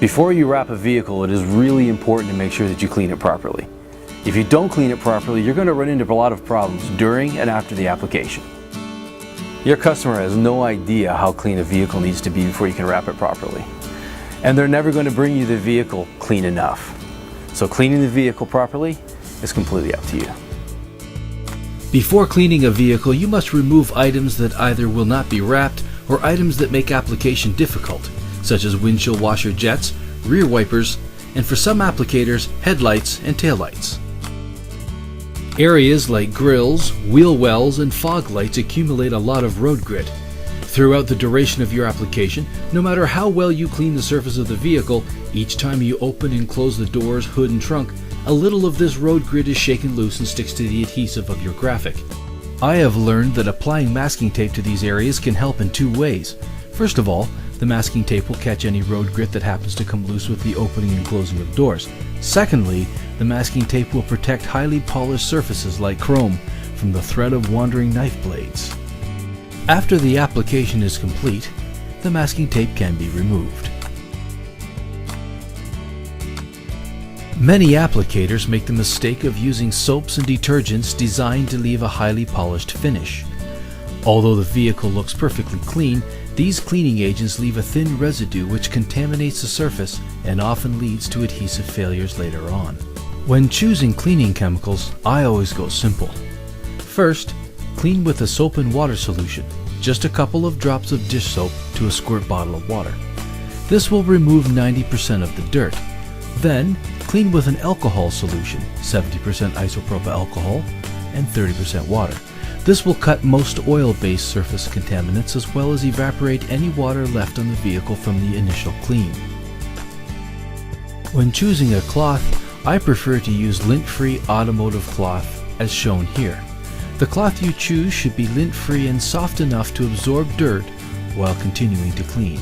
Before you wrap a vehicle, it is really important to make sure that you clean it properly. If you don't clean it properly, you're going to run into a lot of problems during and after the application. Your customer has no idea how clean a vehicle needs to be before you can wrap it properly. And they're never going to bring you the vehicle clean enough. So cleaning the vehicle properly is completely up to you. Before cleaning a vehicle, you must remove items that either will not be wrapped or items that make application difficult, such as windshield washer jets, rear wipers, and for some applicators, headlights and taillights. Areas like grills, wheel wells, and fog lights accumulate a lot of road grit. Throughout the duration of your application, no matter how well you clean the surface of the vehicle, each time you open and close the doors, hood, and trunk, a little of this road grit is shaken loose and sticks to the adhesive of your graphic. I have learned that applying masking tape to these areas can help in two ways. First of all, the masking tape will catch any road grit that happens to come loose with the opening and closing of doors. Secondly, the masking tape will protect highly polished surfaces like chrome from the threat of wandering knife blades. After the application is complete, the masking tape can be removed. Many applicators make the mistake of using soaps and detergents designed to leave a highly polished finish. Although the vehicle looks perfectly clean, these cleaning agents leave a thin residue which contaminates the surface and often leads to adhesive failures later on. When choosing cleaning chemicals, I always go simple. First, clean with a soap and water solution, just a couple of drops of dish soap to a squirt bottle of water. This will remove 90% of the dirt. Then, clean with an alcohol solution, 70% isopropyl alcohol and 30% water. This will cut most oil-based surface contaminants as well as evaporate any water left on the vehicle from the initial clean. When choosing a cloth, I prefer to use lint-free automotive cloth as shown here. The cloth you choose should be lint-free and soft enough to absorb dirt while continuing to clean.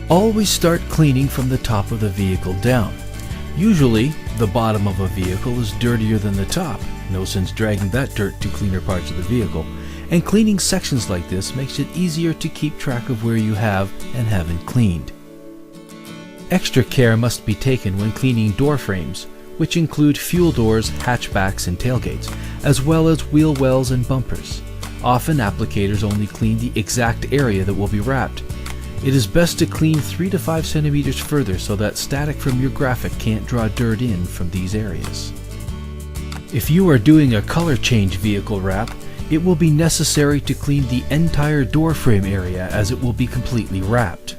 Always start cleaning from the top of the vehicle down. Usually, the bottom of a vehicle is dirtier than the top. No sense dragging that dirt to cleaner parts of the vehicle. And cleaning sections like this makes it easier to keep track of where you have and haven't cleaned. Extra care must be taken when cleaning door frames, which include fuel doors, hatchbacks, and tailgates, as well as wheel wells and bumpers. Often applicators only clean the exact area that will be wrapped. It is best to clean 3 to 5 centimeters further so that static from your graphic can't draw dirt in from these areas. If you are doing a color change vehicle wrap, it will be necessary to clean the entire door frame area as it will be completely wrapped.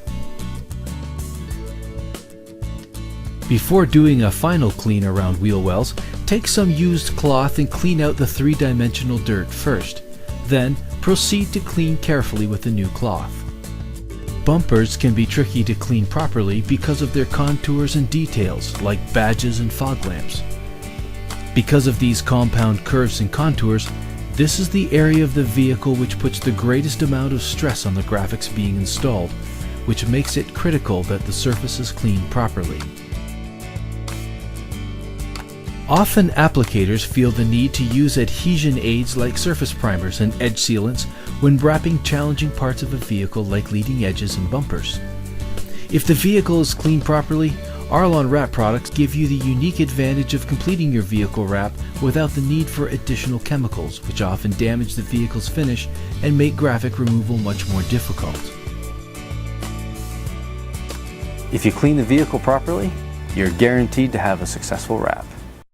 Before doing a final clean around wheel wells, take some used cloth and clean out the 3-dimensional dirt first. Then proceed to clean carefully with the new cloth. Bumpers can be tricky to clean properly because of their contours and details, like badges and fog lamps. Because of these compound curves and contours, this is the area of the vehicle which puts the greatest amount of stress on the graphics being installed, which makes it critical that the surface is cleaned properly. Often applicators feel the need to use adhesion aids like surface primers and edge sealants when wrapping challenging parts of a vehicle like leading edges and bumpers. If the vehicle is cleaned properly, Arlon Wrap products give you the unique advantage of completing your vehicle wrap without the need for additional chemicals, which often damage the vehicle's finish and make graphic removal much more difficult. If you clean the vehicle properly, you're guaranteed to have a successful wrap.